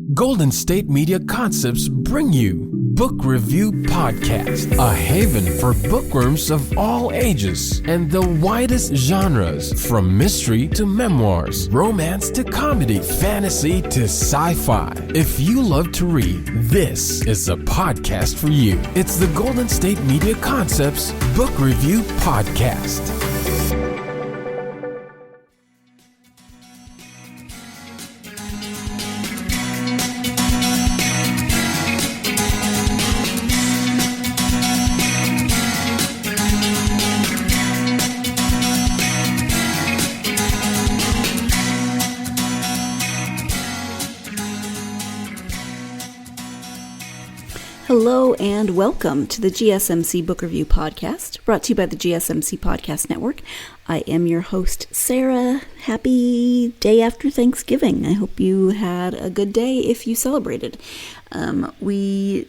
Golden State Media Concepts bring you Book Review Podcast, a haven for bookworms of all ages and the widest genres, from mystery to memoirs, romance to comedy, fantasy to sci-fi. If you love to read, this is a podcast for you. It's the Golden State Media Concepts Book Review Podcast. Hello and welcome to the GSMC Book Review Podcast, brought to you by the GSMC Podcast Network. I am your host, Sarah. Happy day after Thanksgiving. I hope you had a good day if you celebrated. We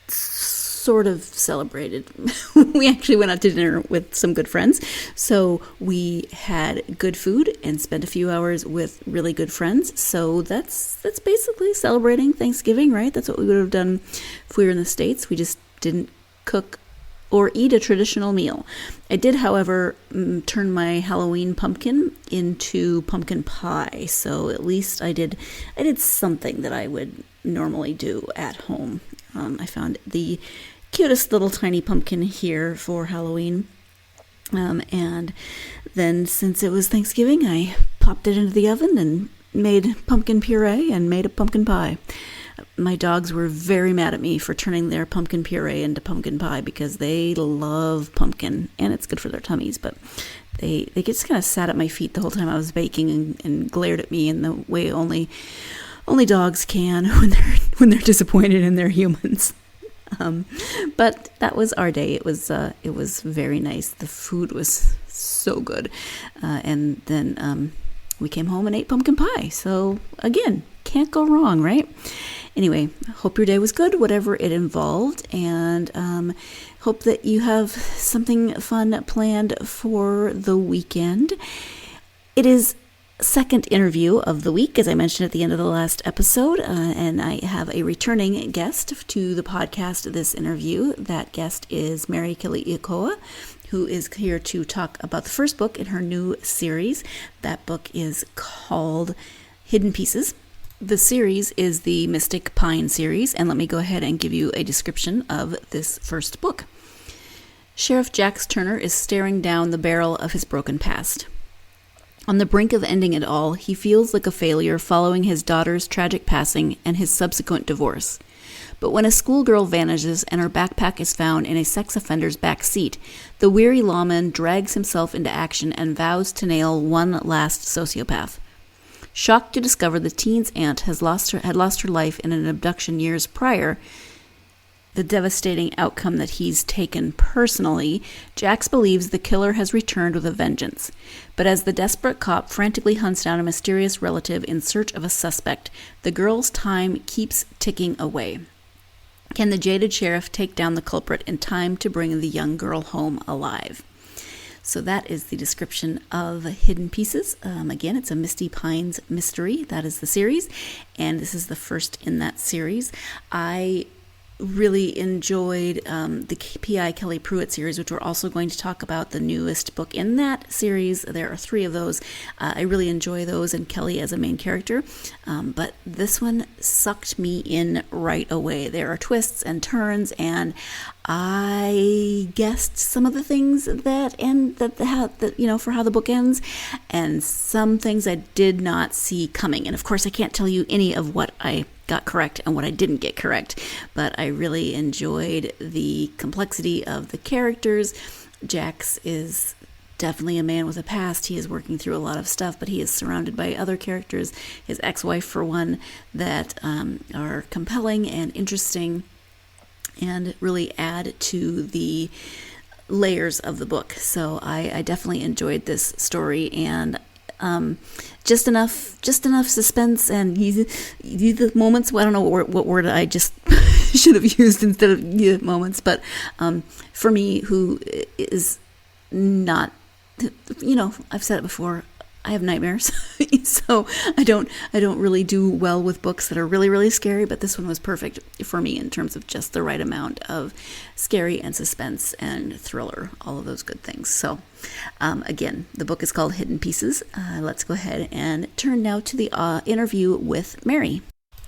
sort of celebrated. We actually went out to dinner with some good friends. So we had good food and spent a few hours with really good friends. So that's basically celebrating Thanksgiving, right? That's what we would have done if we were in the States. We just didn't cook or eat a traditional meal. I did, however, turn my Halloween pumpkin into pumpkin pie. So at least I did something that I would normally do at home. I found the cutest little tiny pumpkin here for Halloween. And then since it was Thanksgiving, I popped it into the oven and made pumpkin puree and made a pumpkin pie. My dogs were very mad at me for turning their pumpkin puree into pumpkin pie because they love pumpkin and it's good for their tummies, but they just kind of sat at my feet the whole time I was baking and glared at me in the way only dogs can when they're disappointed in their humans. But that was our day. It was very nice. The food was so good. And then we came home and ate pumpkin pie. So again, can't go wrong, right? Anyway, hope your day was good, whatever it involved, and hope that you have something fun planned for the weekend. It is second interview of the week, as I mentioned at the end of the last episode, and I have a returning guest to the podcast this interview. That guest is Mary Keliikoa, who is here to talk about the first book in her new series. That book is called Hidden Pieces. The series is the Mystic Pine series, and let me go ahead and give you a description of this first book. Sheriff Jax Turner is staring down the barrel of his broken past. On the brink of ending it all, he feels like a failure following his daughter's tragic passing and his subsequent divorce. But when a schoolgirl vanishes and her backpack is found in a sex offender's back seat, the weary lawman drags himself into action and vows to nail one last sociopath. Shocked to discover the teen's aunt had lost her life in an abduction years prior, the devastating outcome that he's taken personally, Jax believes the killer has returned with a vengeance. But as the desperate cop frantically hunts down a mysterious relative in search of a suspect, the girl's time keeps ticking away. Can the jaded sheriff take down the culprit in time to bring the young girl home alive? So that is the description of Hidden Pieces. Again, it's a Misty Pines mystery. That is the series, and this is the first in that series. I really enjoyed the P.I. Kelly Pruitt series, which we're also going to talk about, the newest book in that series. There are 3 of those. I really enjoy those, and Kelly as a main character. But this one sucked me in right away. There are twists and turns, and I guessed some of the things for how the book ends, and some things I did not see coming. And of course, I can't tell you any of what I got correct and what I didn't get correct, but I really enjoyed the complexity of the characters. Jax is definitely a man with a past. He is working through a lot of stuff, but he is surrounded by other characters, his ex-wife for one, that are compelling and interesting and really add to the layers of the book. So I definitely enjoyed this story, and just enough suspense and the moments. Well, I don't know what word I just should have used instead of moments, but for me, who is not, I've said it before, I have nightmares, so I don't really do well with books that are really, really scary, but this one was perfect for me in terms of just the right amount of scary and suspense and thriller, all of those good things. So again, the book is called Hidden Pieces. Let's go ahead and turn now to the interview with Mary.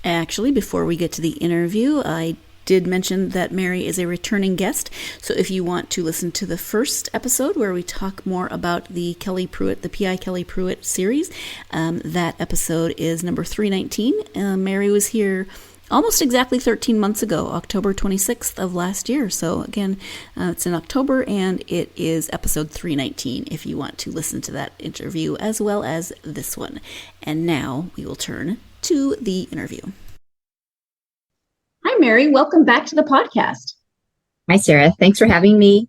Actually, before we get to the interview, I did mention that Mary is a returning guest. So if you want to listen to the first episode where we talk more about the Kelly Pruitt, the P.I. Kelly Pruitt series, that episode is number 319. Mary was here almost exactly 13 months ago, October 26th of last year. So again, it's in October, and it is episode 319 if you want to listen to that interview as well as this one. And now we will turn to the interview. Hi, Mary. Welcome back to the podcast. Hi, Sarah. Thanks for having me.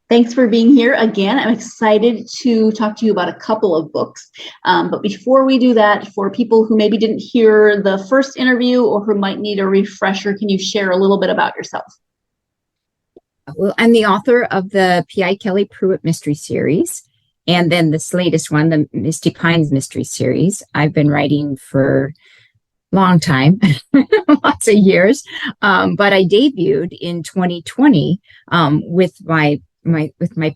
Thanks for being here again. I'm excited to talk to you about a couple of books. But before we do that, for people who maybe didn't hear the first interview or who might need a refresher, can you share a little bit about yourself? Well, I'm the author of the P.I. Kelly Pruitt Mystery Series, and then this latest one, the Misty Pines Mystery Series. I've been writing for long time, lots of years. But I debuted in 2020 with my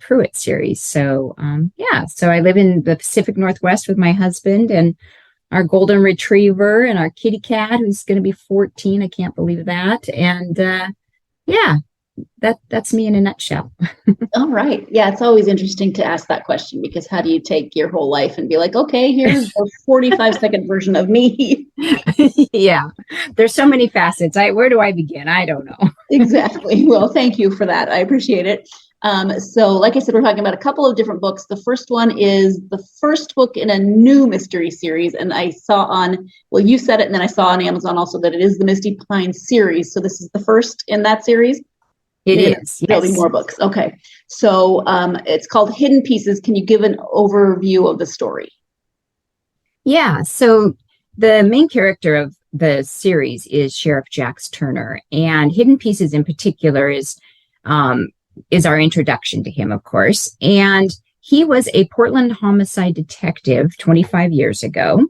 Pruitt series. So so I live in the Pacific Northwest with my husband and our golden retriever and our kitty cat, who's going to be 14. I can't believe that. And that's me in a nutshell. All right. Yeah, it's always interesting to ask that question, because how do you take your whole life and be like, okay, here's a 45-second version of me? Yeah, there's so many facets. Where do I begin? I don't know. Exactly. Well, thank you for that. I appreciate it. So like I said, we're talking about a couple of different books. The first one is the first book in a new mystery series. And I saw you said it, and then I saw on Amazon also that it is the Misty Pines series. So this is the first in that series? It is. There'll be more books. Okay. So it's called Hidden Pieces. Can you give an overview of the story? Yeah. So the main character of the series is Sheriff Jax Turner, and Hidden Pieces in particular is our introduction to him, of course. And he was a Portland homicide detective 25 years ago.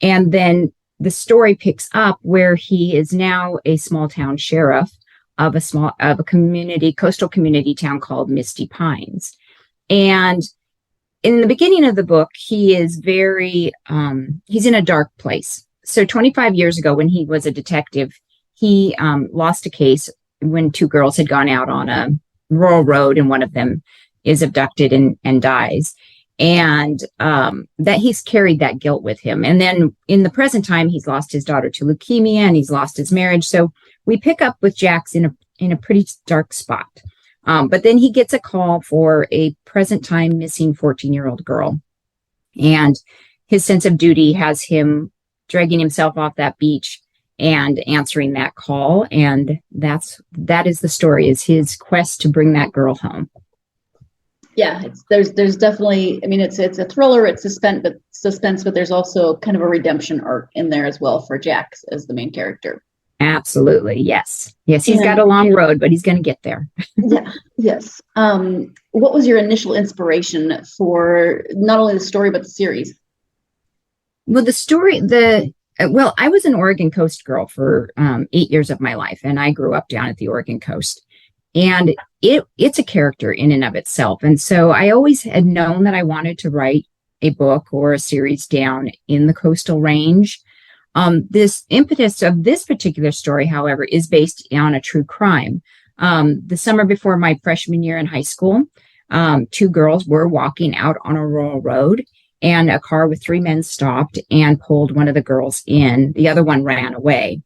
And then the story picks up where he is now a small town sheriff of a coastal community town called Misty Pines. And in the beginning of the book, he is he's in a dark place. So 25 years ago, when he was a detective, he lost a case when two girls had gone out on a rural road, and one of them is abducted and dies. And that he's carried that guilt with him. And then in the present time, he's lost his daughter to leukemia, and he's lost his marriage. So we pick up with Jax in a pretty dark spot. But then he gets a call for a present time missing 14-year-old girl. And his sense of duty has him dragging himself off that beach and answering that call. And that is the story, is his quest to bring that girl home. Yeah, there's definitely, I mean, it's a thriller, it's suspense, but there's also kind of a redemption arc in there as well for Jax as the main character. Absolutely. Yes. He's got a long road, but he's going to get there. Yeah. Yes. What was your initial inspiration for not only the story, but the series? Well, I was an Oregon Coast girl for 8 years of my life, and I grew up down at the Oregon Coast. And it's a character in and of itself. And so I always had known that I wanted to write a book or a series down in the coastal range. This impetus of this particular story, however, is based on a true crime. The summer before my freshman year in high school, two girls were walking out on a rural road, and a car with three men stopped and pulled one of the girls in. The other one ran away.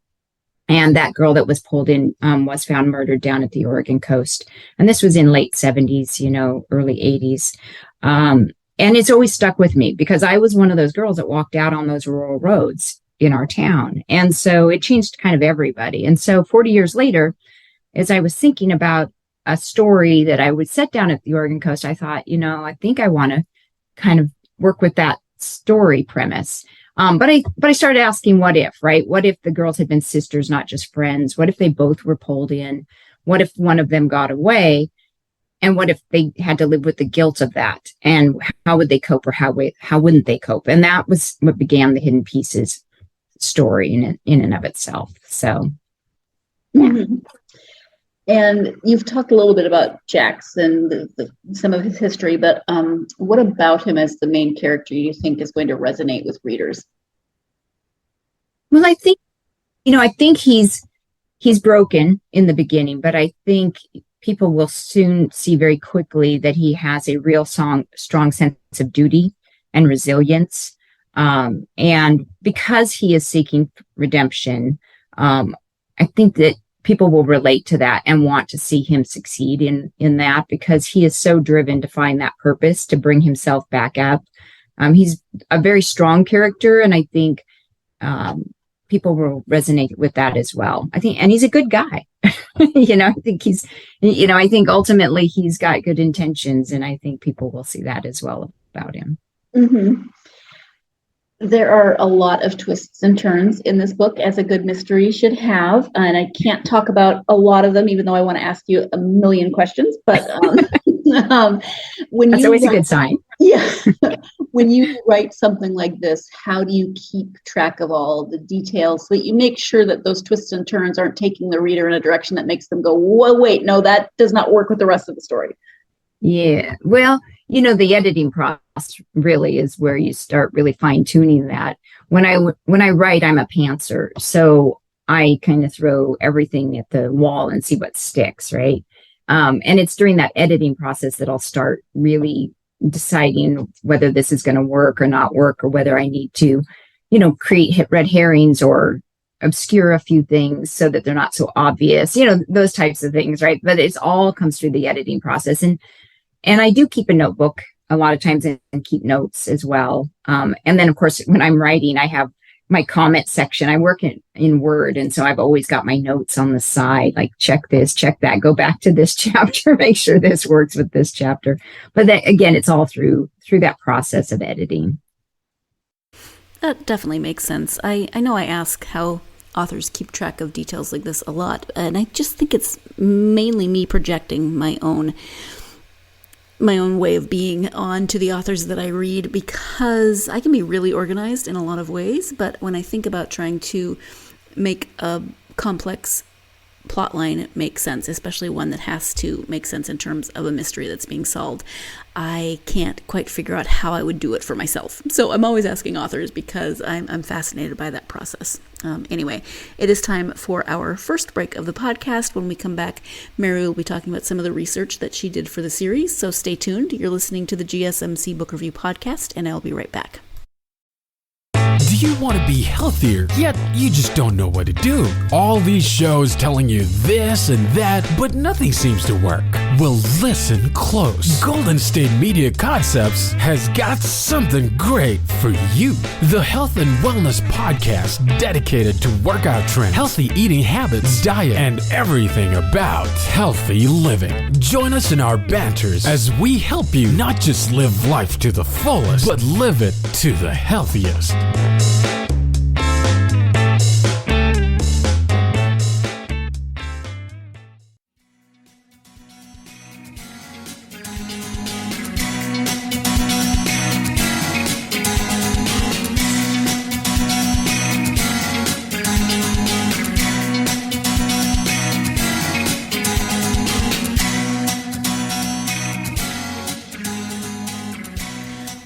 And that girl that was pulled in was found murdered down at the Oregon coast. And this was in late 70s, early 80s. And it's always stuck with me because I was one of those girls that walked out on those rural roads in our town. And so it changed kind of everybody. And so 40 years later, as I was thinking about a story that I would set down at the Oregon coast, I thought, I think I want to kind of work with that story premise. But I started asking, what if, right? What if the girls had been sisters, not just friends? What if they both were pulled in? What if one of them got away? what if they had to live with the guilt of that? And how would they cope, or how wouldn't they cope? And that was what began the Hidden Pieces story in and of itself. So, yeah. Mm-hmm. And you've talked a little bit about Jax and some of his history, but what about him as the main character you think is going to resonate with readers? Well, I think he's broken in the beginning, but I think people will soon see very quickly that he has a real strong sense of duty and resilience. And because he is seeking redemption, I think that people will relate to that and want to see him succeed in that, because he is so driven to find that purpose to bring himself back up. He's a very strong character, and I think people will resonate with that as well. I think, and he's a good guy. I think ultimately he's got good intentions, and I think people will see that as well about him. Mm-hmm. There are a lot of twists and turns in this book, as a good mystery should have. And I can't talk about a lot of them, even though I want to ask you a million questions. But that's always a good sign. Yeah. When you write something like this, how do you keep track of all the details so that you make sure that those twists and turns aren't taking the reader in a direction that makes them go, whoa, wait, no, that does not work with the rest of the story? Yeah. Well, the editing process really is where you start really fine tuning that. When I write, I'm a pantser. So I kind of throw everything at the wall and see what sticks. Right. And it's during that editing process that I'll start really deciding whether this is going to work or not work, or whether I need to, create red herrings or obscure a few things so that they're not so obvious, those types of things. Right. But it's all comes through the editing process. And I do keep a notebook a lot of times and keep notes as well. And then, of course, when I'm writing, I have my comment section. I work in Word. And so I've always got my notes on the side, like check this, check that, go back to this chapter, make sure this works with this chapter. But then, again, it's all through that process of editing. That definitely makes sense. I know I ask how authors keep track of details like this a lot, and I just think it's mainly me projecting my own way of being onto the authors that I read, because I can be really organized in a lot of ways, but when I think about trying to make a complex plot line make sense, especially one that has to make sense in terms of a mystery that's being solved, I can't quite figure out how I would do it for myself. So I'm always asking authors, because I'm fascinated by that process. Anyway, it is time for our first break of the podcast. When we come back, Mary will be talking about some of the research that she did for the series. So stay tuned. You're listening to the GSMC Book Review Podcast, and I'll be right back. Do you want to be healthier, yet you just don't know what to do? All these shows telling you this and that, but nothing seems to work. Well, listen close. Golden State Media Concepts has got something great for you. The Health and Wellness Podcast, dedicated to workout trends, healthy eating habits, diet, and everything about healthy living. Join us in our banters as we help you not just live life to the fullest, but live it to the healthiest.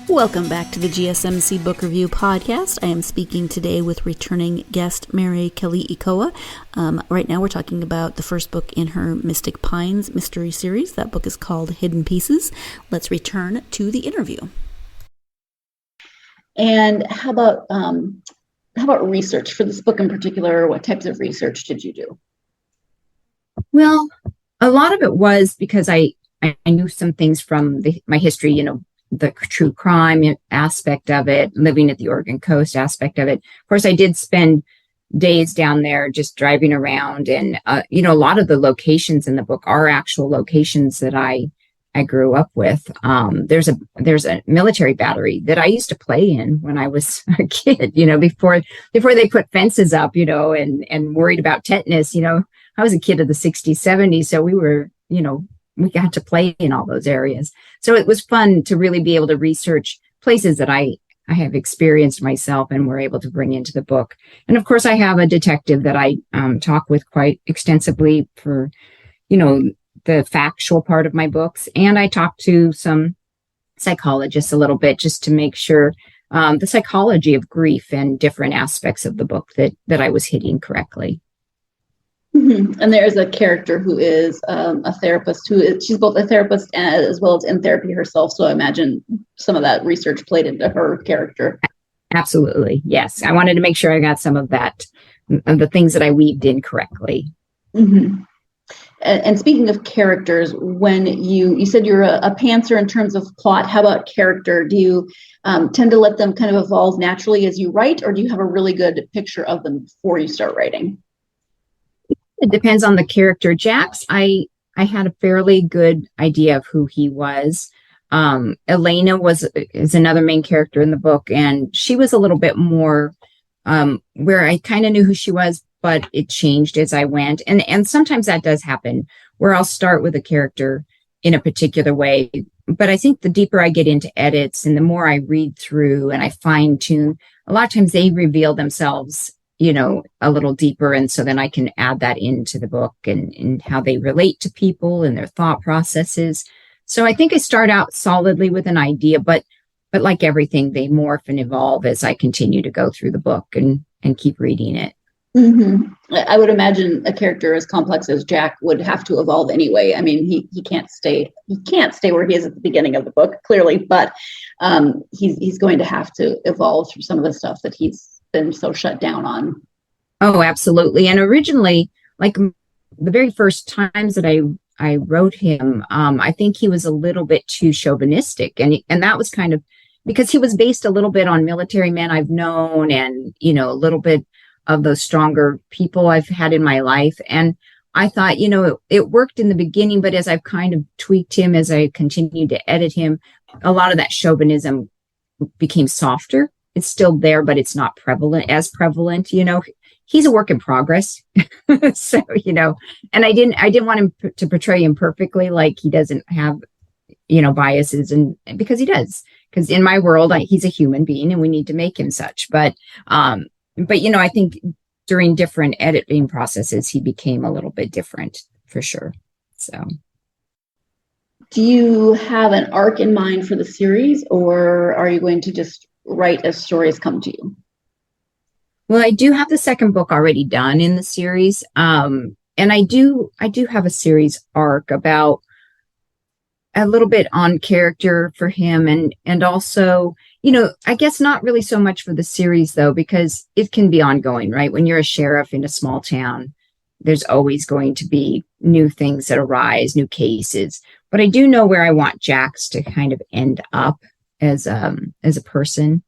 Welcome back to the GSMC Book Review Podcast. I am speaking today with returning guest Mary Keliikoa. Right now we're talking about the first book in her Mystic Pines mystery series. That book is called Hidden Pieces. Let's return to the interview. And how about research for this book in particular? What types of research did you do? Well, a lot of it was because I knew some things from my history, the true crime aspect of it, living at the Oregon coast aspect of it. Of course, I did spend days down there just driving around, and a lot of the locations in the book are actual locations that I grew up with. There's a military battery that I used to play in when I was a kid, before they put fences up, and worried about tetanus. I was a kid of the 60s, 70s, so we were, got to play in all those areas. So it was fun to really be able to research places that I have experienced myself and were able to bring into the book. And of course, I have a detective that I talk with quite extensively for, the factual part of my books. And I talk to some psychologists a little bit just to make sure the psychology of grief and different aspects of the book that I was hitting correctly. Mm-hmm. And there's a character who is a therapist she's both a therapist as well as in therapy herself. So I imagine some of that research played into her character. Absolutely. Yes. I wanted to make sure I got some of that, of the things that I weaved in correctly. Mm-hmm. And speaking of characters, when you said you're a pantser in terms of plot, how about character? Do you tend to let them kind of evolve naturally as you write, or do you have a really good picture of them before you start writing? It depends on the character. Jax, I had a fairly good idea of who he was. Elena is another main character in the book, and she was a little bit more where I kind of knew who she was, but it changed as I went. And sometimes that does happen where I'll start with a character in a particular way. But I think the deeper I get into edits and the more I read through and I fine tune, a lot of times they reveal themselves, a little deeper. And so then I can add that into the book and how they relate to people and their thought processes. So I think I start out solidly with an idea, but like everything, they morph and evolve as I continue to go through the book and keep reading it. Mm-hmm. I would imagine a character as complex as Jack would have to evolve anyway. I mean, he can't stay where he is at the beginning of the book, clearly, but he's going to have to evolve through some of the stuff that he's been so shut down on. Oh, absolutely. And originally, like the very first times that I wrote him, I think he was a little bit too chauvinistic, and that was kind of because he was based a little bit on military men I've known, and a little bit of those stronger people I've had in my life. And I thought, it worked in the beginning, but as I've kind of tweaked him, as I continued to edit him, a lot of that chauvinism became softer. It's still there, but it's not as prevalent. He's a work in progress. So, and I didn't want him to portray him perfectly, like he doesn't have, biases, and because he does, because in my world, he's a human being and we need to make him such. But I think during different editing processes, he became a little bit different for sure. So. Do you have an arc in mind for the series, or are you going to just write as stories come to you? Well, I do have the second book already done in the series. And I do have a series arc about a little bit on character for him. And also, I guess not really so much for the series though, because it can be ongoing, right? When you're a sheriff in a small town, there's always going to be new things that arise, new cases. But I do know where I want Jax to kind of end up as a person,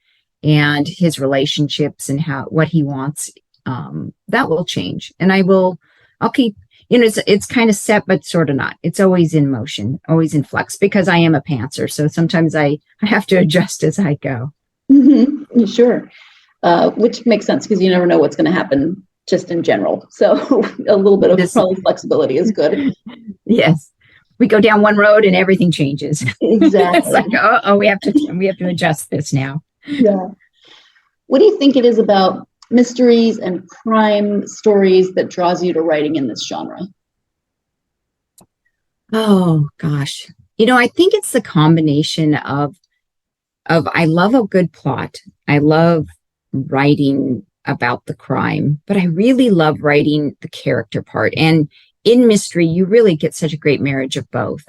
and his relationships and what he wants. That will change, and I'll keep. It's kind of set, but sort of not. It's always in motion, always in flux, because I am a pantser. So sometimes I have to adjust as I go. Mm-hmm. Sure. Which makes sense because you never know what's going to happen just in general. So a little bit of probably flexibility is good. Yes. We go down one road and everything changes. Exactly. It's like, we have to adjust this now. Yeah. What do you think it is about mysteries and crime stories that draws you to writing in this genre? Oh gosh. I think it's the combination of I love a good plot. I love writing about the crime, but I really love writing the character part. And in mystery, you really get such a great marriage of both.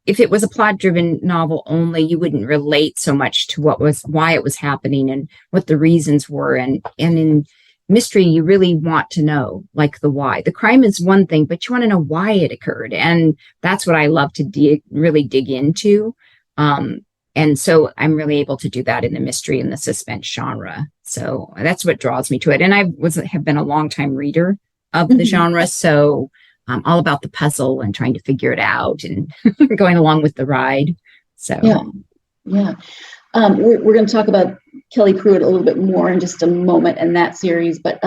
If it was a plot-driven novel only, you wouldn't relate so much to why it was happening and what the reasons were. And in mystery, you really want to know, like, the why. The crime is one thing, but you want to know why it occurred. And that's what I love to really dig into. And so I'm really able to do that in the mystery and the suspense genre. So that's what draws me to it. And I have been a longtime reader of the genre. So all about the puzzle and trying to figure it out and going along with the ride. So yeah. We're going to talk about Kelly Pruitt a little bit more in just a moment in that series. But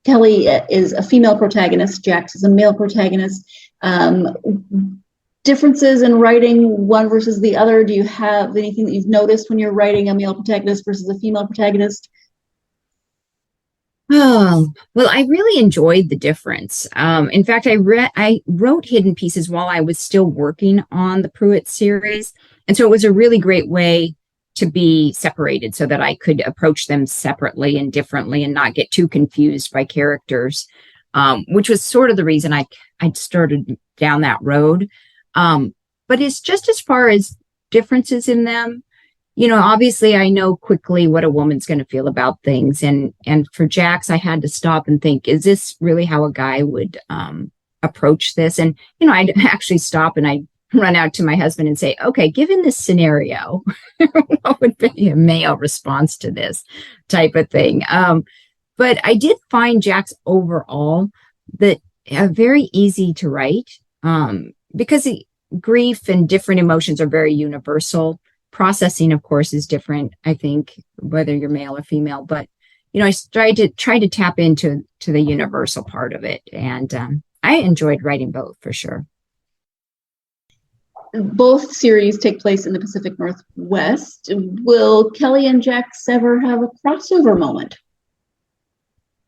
Kelly is a female protagonist. Jax is a male protagonist. Differences in writing one versus the other? Do you have anything that you've noticed when you're writing a male protagonist versus a female protagonist? Oh, well, I really enjoyed the difference. In fact, I wrote Hidden Pieces while I was still working on the Pruitt series. And so it was a really great way to be separated so that I could approach them separately and differently and not get too confused by characters, which was sort of the reason I started down that road. But it's just as far as differences in them. Obviously I know quickly what a woman's going to feel about things. And for Jax, I had to stop and think, is this really how a guy would approach this? And, I'd actually stop and I'd run out to my husband and say, okay, given this scenario, what would be a male response to this type of thing? But I did find Jax overall that very easy to write because grief and different emotions are very universal. Processing, of course, is different, I think, whether you're male or female. But, I tried to tap into the universal part of it. And I enjoyed writing both for sure. Both series take place in the Pacific Northwest. Will Kelly and Jax ever have a crossover moment?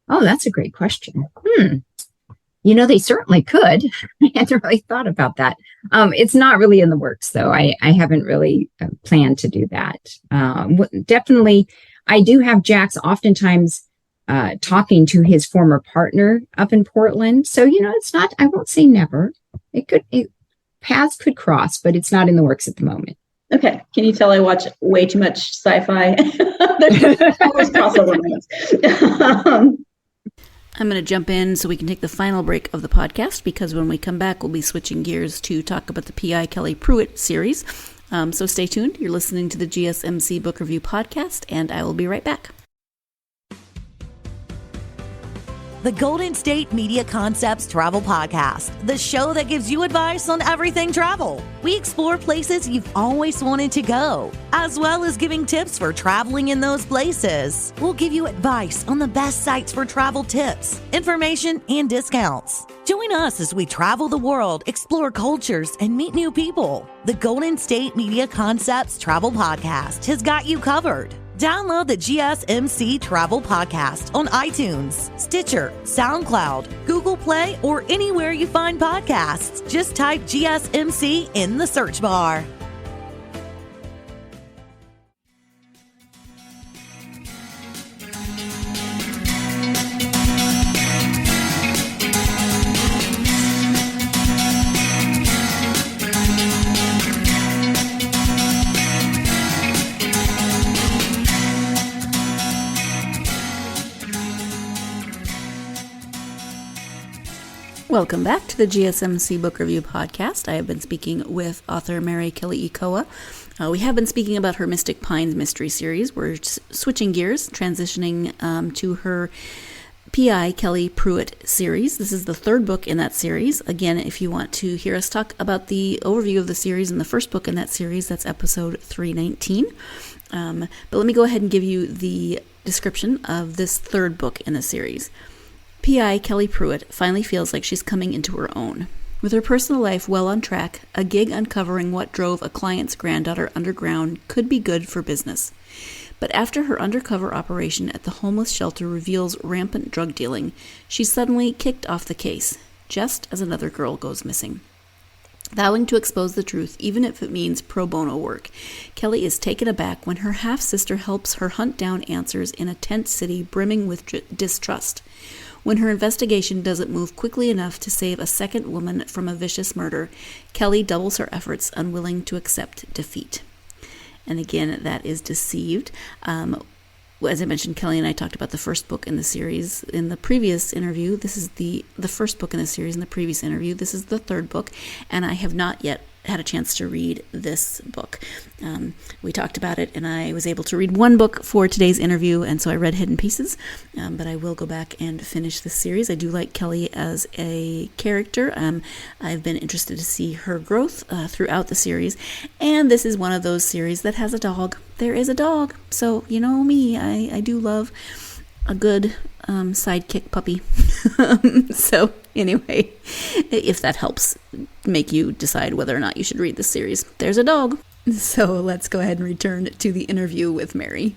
Oh, that's a great question. They certainly could. I hadn't really thought about that. It's not really in the works, though. I haven't really planned to do that. Definitely, I do have Jax oftentimes talking to his former partner up in Portland. So, it's not, I won't say never. Paths could cross, but it's not in the works at the moment. Okay. Can you tell I watch way too much sci-fi? There's always crossover moments. I'm going to jump in so we can take the final break of the podcast, because when we come back, we'll be switching gears to talk about the P.I. Kelly Pruitt series. So stay tuned. You're listening to the GSMC Book Review Podcast, and I will be right back. The Golden State Media Concepts Travel Podcast, the show that gives you advice on everything travel. We explore places you've always wanted to go, as well as giving tips for traveling in those places. We'll give you advice on the best sites for travel tips, information, and discounts. Join us as we travel the world, explore cultures, and meet new people. The Golden State Media Concepts Travel Podcast has got you covered. Download the GSMC Travel Podcast on iTunes, Stitcher, SoundCloud, Google Play, or anywhere you find podcasts. Just type GSMC in the search bar. Welcome back to the GSMC Book Review Podcast. I have been speaking with author Mary Keliikoa. We have been speaking about her Mystic Pines mystery series. We're switching gears, transitioning to her P.I. Kelly Pruitt series. This is the third book in that series. Again, if you want to hear us talk about the overview of the series and the first book in that series, that's episode 319. But let me go ahead and give you the description of this third book in the series. P.I. Kelly Pruitt finally feels like she's coming into her own. With her personal life well on track, a gig uncovering what drove a client's granddaughter underground could be good for business. But after her undercover operation at the homeless shelter reveals rampant drug dealing, she's suddenly kicked off the case, just as another girl goes missing. Vowing to expose the truth, even if it means pro bono work, Kelly is taken aback when her half-sister helps her hunt down answers in a tent city brimming with distrust. When her investigation doesn't move quickly enough to save a second woman from a vicious murder, Kelly doubles her efforts, unwilling to accept defeat. And again, that is Deceived. As I mentioned, Kelly and I talked about the first book in the series in the previous interview. This is the first book in the series in the previous interview. This is the third book, and I have not yet had a chance to read this book. We talked about it, and I was able to read one book for today's interview, and so I read Hidden Pieces, but I will go back and finish this series. I do like Kelly as a character. I've been interested to see her growth throughout the series, and this is one of those series that has a dog. There is a dog, so you know me, I do love a good sidekick puppy. So anyway, if that helps make you decide whether or not you should read this series, there's a dog. So let's go ahead and return to the interview with Mary.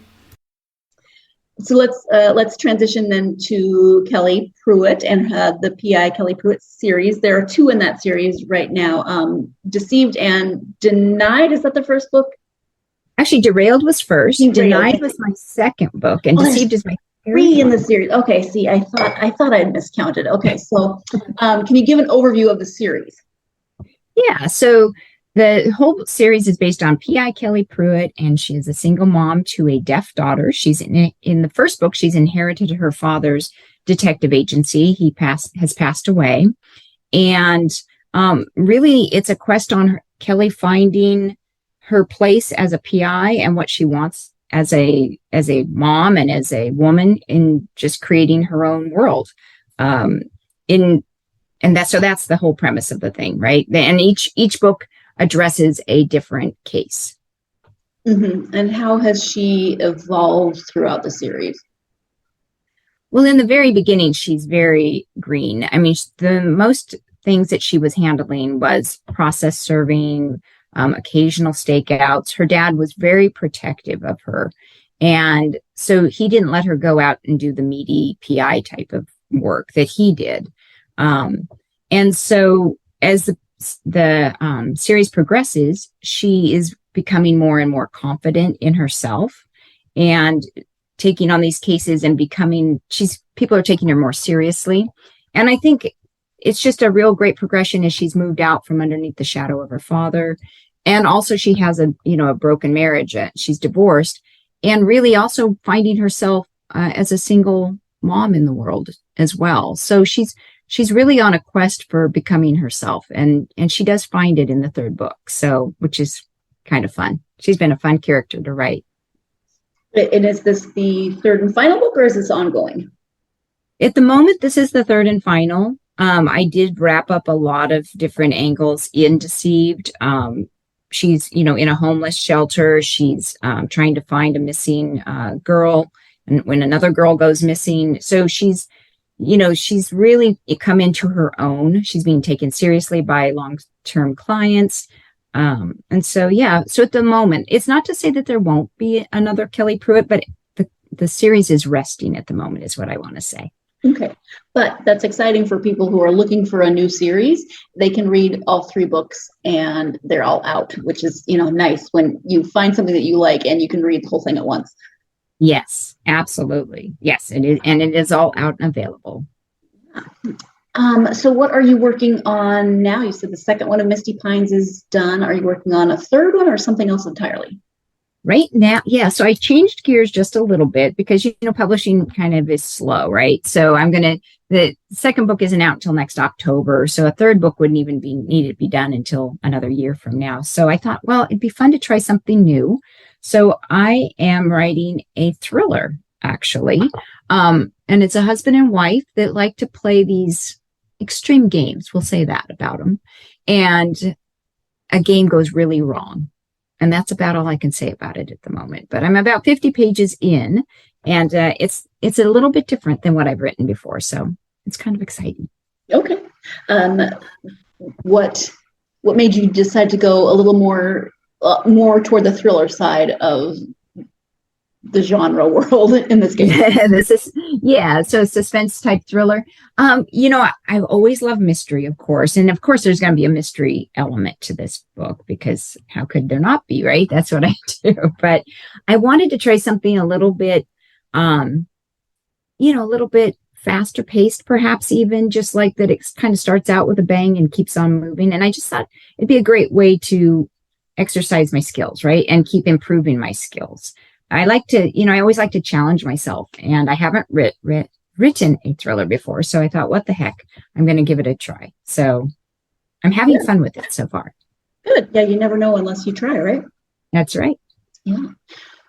So let's transition then to Kelly Pruitt and the PI Kelly Pruitt series. There are 2 in that series right now, Deceived and Denied. Is that the first book? Actually, Derailed was first. Denied was my second book, and Deceived is my 3 in the series. Okay, see, I thought I'd miscounted. Okay, so can you give an overview of the series? Yeah, so the whole series is based on P.I. Kelly Pruitt, and she is a single mom to a deaf daughter. She's in the first book, she's inherited her father's detective agency. He has passed away. And really, it's a quest on Kelly finding her place as a PI and what she wants as a mom and as a woman in just creating her own world. That's the whole premise of the thing, right? And each book addresses a different case. Mm-hmm. And how has she evolved throughout the series? Well, in the very beginning, she's very green. I mean, the most things that she was handling was process serving, occasional stakeouts. Her dad was very protective of her. And so he didn't let her go out and do the meaty PI type of work that he did. And so as the series progresses, she is becoming more and more confident in herself and taking on these cases and people are taking her more seriously. And I think it's just a real great progression as she's moved out from underneath the shadow of her father. And also she has a broken marriage. She's divorced and really also finding herself as a single mom in the world as well. So she's really on a quest for becoming herself, and she does find it in the third book, which is kind of fun. She's been a fun character to write. And is this the third and final book, or is this ongoing? At the moment, this is the third and final. I did wrap up a lot of different angles in Deceived. She's, in a homeless shelter. She's trying to find a missing girl, and when another girl goes missing. So she's really come into her own. She's being taken seriously by long-term clients. And so at the moment, it's not to say that there won't be another Kelly Pruitt, but the series is resting at the moment is what I want to say. Okay. But that's exciting for people who are looking for a new series. They can read all 3 books and they're all out, which is, nice when you find something that you like and you can read the whole thing at once. Yes, absolutely. Yes, it is, and it is all out and available. So what are you working on now? You said the second one of Misty Pines is done. Are you working on a third one or something else entirely? Right now, yeah. So I changed gears just a little bit because, publishing kind of is slow, right? So the second book isn't out until next October. So a third book wouldn't even be needed to be done until another year from now. So I thought, well, it'd be fun to try something new. So I am writing a thriller, actually. And it's a husband and wife that like to play these extreme games. We'll say that about them. And a game goes really wrong. And that's about all I can say about it at the moment. But I'm about 50 pages in, and it's a little bit different than what I've written before. So it's kind of exciting. Okay. What made you decide to go a little more toward the thriller side of the genre world in this case? So a suspense type thriller. I've always loved mystery, of course. And of course, there's going to be a mystery element to this book because how could there not be, right? That's what I do. But I wanted to try something a little bit, a little bit faster paced, perhaps even just like that. It kind of starts out with a bang and keeps on moving. And I just thought it'd be a great way to exercise my skills, right? And keep improving my skills. I like to, I always like to challenge myself, and I haven't written a thriller before. So I thought, what the heck, I'm going to give it a try. So I'm having fun with it so far. Good. Yeah. You never know unless you try, right? That's right. Yeah.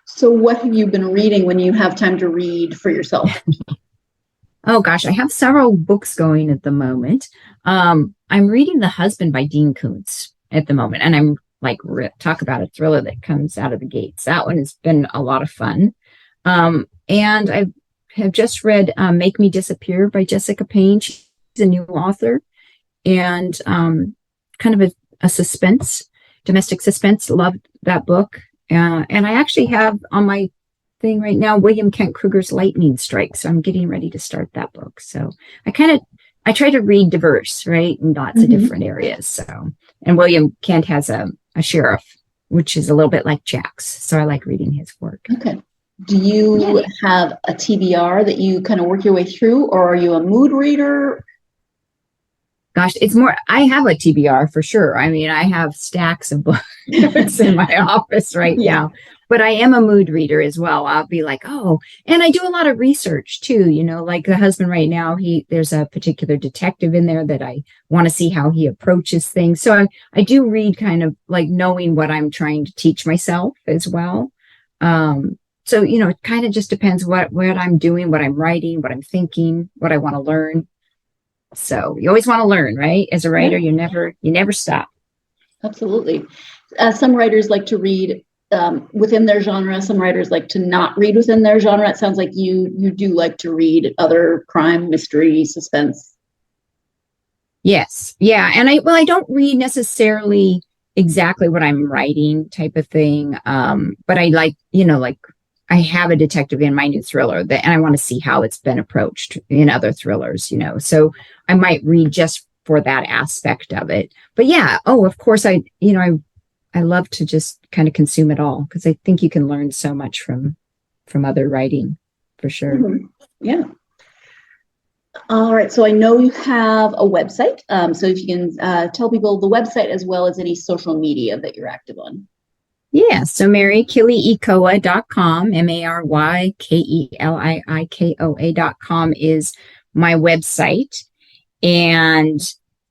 So what have you been reading when you have time to read for yourself? Oh gosh, I have several books going at the moment. I'm reading The Husband by Dean Koontz at the moment, and I'm talk about a thriller that comes out of the gates. That one has been a lot of fun. And I have just read Make Me Disappear by Jessica Payne. She's a new author, and kind of a suspense, domestic suspense. Loved that book. And I actually have on my thing right now William Kent Kruger's Lightning Strike. So I'm getting ready to start that book. So I try to read diverse, right, in lots of different areas. So, and William Kent has a sheriff, which is a little bit like Jack's. So I like reading his work. Okay. Do you have a TBR that you kind of work your way through, or are you a mood reader? Gosh, it's more, I have a TBR for sure. I mean, I have stacks of books in my office right now, but I am a mood reader as well. I'll be like, oh, and I do a lot of research too, like the husband right now, there's a particular detective in there that I want to see how he approaches things. So I do read kind of like knowing what I'm trying to teach myself as well. So, it kind of just depends what I'm doing, what I'm writing, what I'm thinking, what I want to learn. So you always want to learn, right? As a writer, you never stop. Absolutely. Some writers like to read within their genre. Some writers like to not read within their genre. It sounds like you do like to read other crime, mystery, suspense. Yes. Yeah. And I don't read necessarily exactly what I'm writing type of thing. But I like, I have a detective in my new thriller and I want to see how it's been approached in other thrillers, so I might read just for that aspect of it. But yeah, of course I love to just kind of consume it all, because I think you can learn so much from other writing for sure. Mm-hmm. Yeah. All right. So I know you have a website. So if you can tell people the website as well as any social media that you're active on. Yeah, so Keliikoa.com, MaryKeliikoa.com is my website. And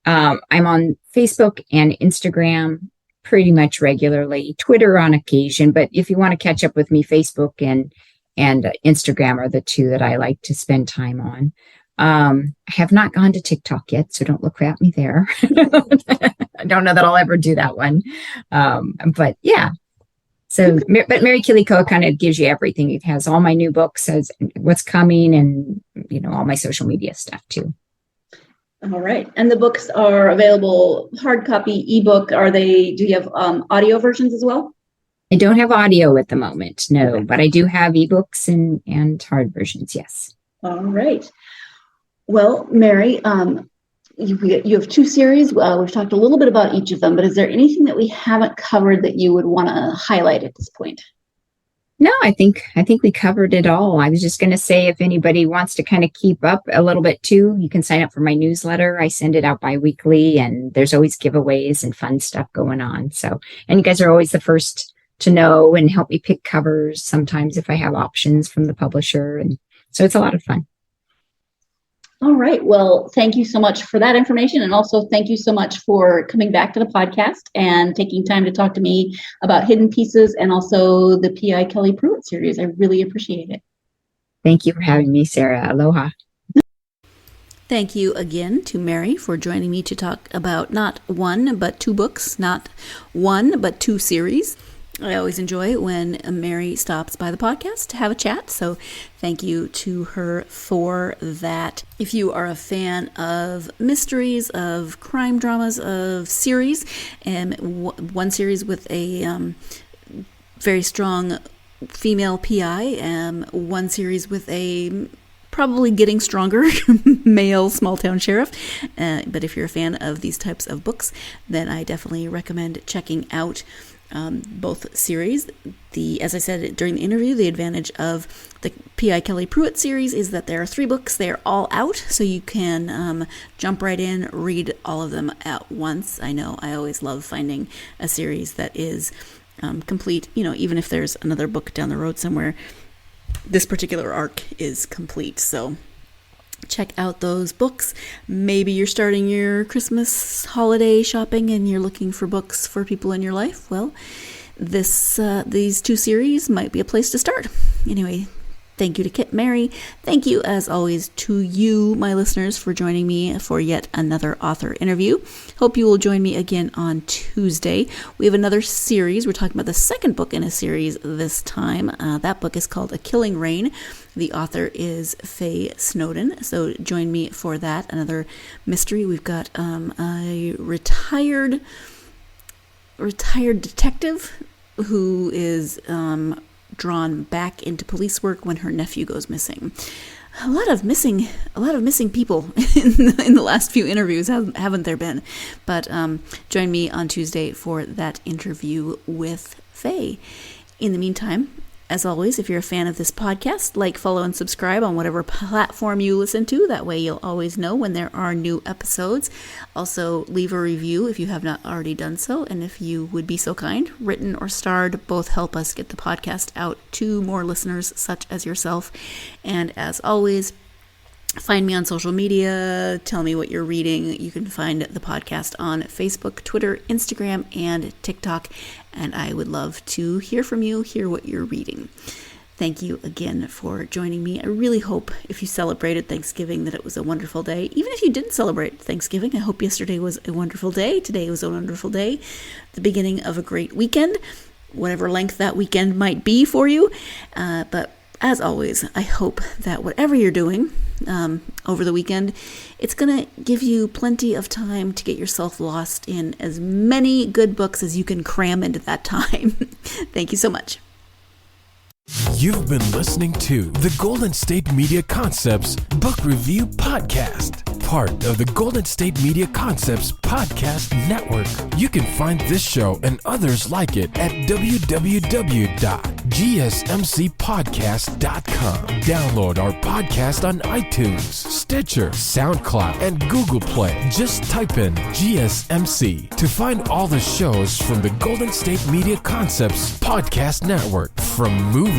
I'm on Facebook and Instagram pretty much regularly, Twitter on occasion. But if you want to catch up with me, Facebook and Instagram are the two that I like to spend time on. I have not gone to TikTok yet, so don't look at me there. I don't know that I'll ever do that one. But yeah. So, but Mary Keliikoa kind of gives you everything. It has all my new books, says what's coming, and all my social media stuff too. All right, and the books are available hard copy, ebook. Do you have audio versions as well? I don't have audio at the moment, no, but I do have ebooks and hard versions. Yes. All right. Well, Mary, you have two series. We've talked a little bit about each of them, but is there anything that we haven't covered that you would want to highlight at this point? No, I think we covered it all. I was just going to say, if anybody wants to kind of keep up a little bit too, you can sign up for my newsletter. I send it out bi-weekly, and there's always giveaways and fun stuff going on. So, and you guys are always the first to know and help me pick covers sometimes if I have options from the publisher. And so it's a lot of fun. All right. Well, thank you so much for that information. And also thank you so much for coming back to the podcast and taking time to talk to me about Hidden Pieces and also the P.I. Kelly Pruitt series. I really appreciate it. Thank you for having me, Sarah. Aloha. Thank you again to Mary for joining me to talk about not one, but two books, not one, but two series. I always enjoy when Mary stops by the podcast to have a chat, so thank you to her for that. If you are a fan of mysteries, of crime dramas, of series, and one series with a very strong female PI, one series with a probably getting stronger male small town sheriff, but if you're a fan of these types of books, then I definitely recommend checking out both series. As I said during the interview, the advantage of the P.I. Kelly Pruitt series is that there are 3 books. They are all out, so you can jump right in, read all of them at once. I know I always love finding a series that is complete, even if there's another book down the road somewhere, this particular arc is complete. So check out those books. Maybe you're starting your Christmas holiday shopping and you're looking for books for people in your life. Well, these 2 series might be a place to start. Anyway, Thank you to Kit Mary. Thank you, as always, to you, my listeners, for joining me for yet another author interview. Hope you will join me again on Tuesday. We have another series. We're talking about the second book in a series this time. That book is called A Killing Rain. The author is Faye Snowden. So join me for that. Another mystery. We've got a retired detective who is drawn back into police work when her nephew goes missing. A lot of missing people in the last few interviews, haven't there been? But join me on Tuesday for that interview with Faye. In the meantime, as always, if you're a fan of this podcast, like, follow, and subscribe on whatever platform you listen to. That way you'll always know when there are new episodes. Also, leave a review if you have not already done so. And if you would be so kind, written or starred, both help us get the podcast out to more listeners such as yourself. And as always, find me on social media. Tell me what you're reading. You can find the podcast on Facebook, Twitter, Instagram, and TikTok. And I would love to hear from you, hear what you're reading. Thank you again for joining me. I really hope if you celebrated Thanksgiving that it was a wonderful day. Even if you didn't celebrate Thanksgiving, I hope yesterday was a wonderful day. Today was a wonderful day. The beginning of a great weekend, whatever length that weekend might be for you. But as always, I hope that whatever you're doing over the weekend, it's going to give you plenty of time to get yourself lost in as many good books as you can cram into that time. Thank you so much. You've been listening to the Golden State Media Concepts Book Review Podcast, part of the Golden State Media Concepts Podcast Network. You can find this show and others like it at www.gsmcpodcast.com. Download our podcast on iTunes, Stitcher, SoundCloud, and Google Play. Just type in GSMC to find all the shows from the Golden State Media Concepts Podcast Network, from movies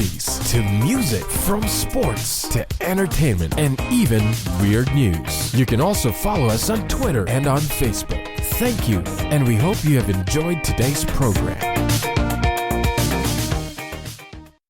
to music, from sports to entertainment, and even weird news. You can also follow us on Twitter and on Facebook. Thank you, and we hope you have enjoyed today's program.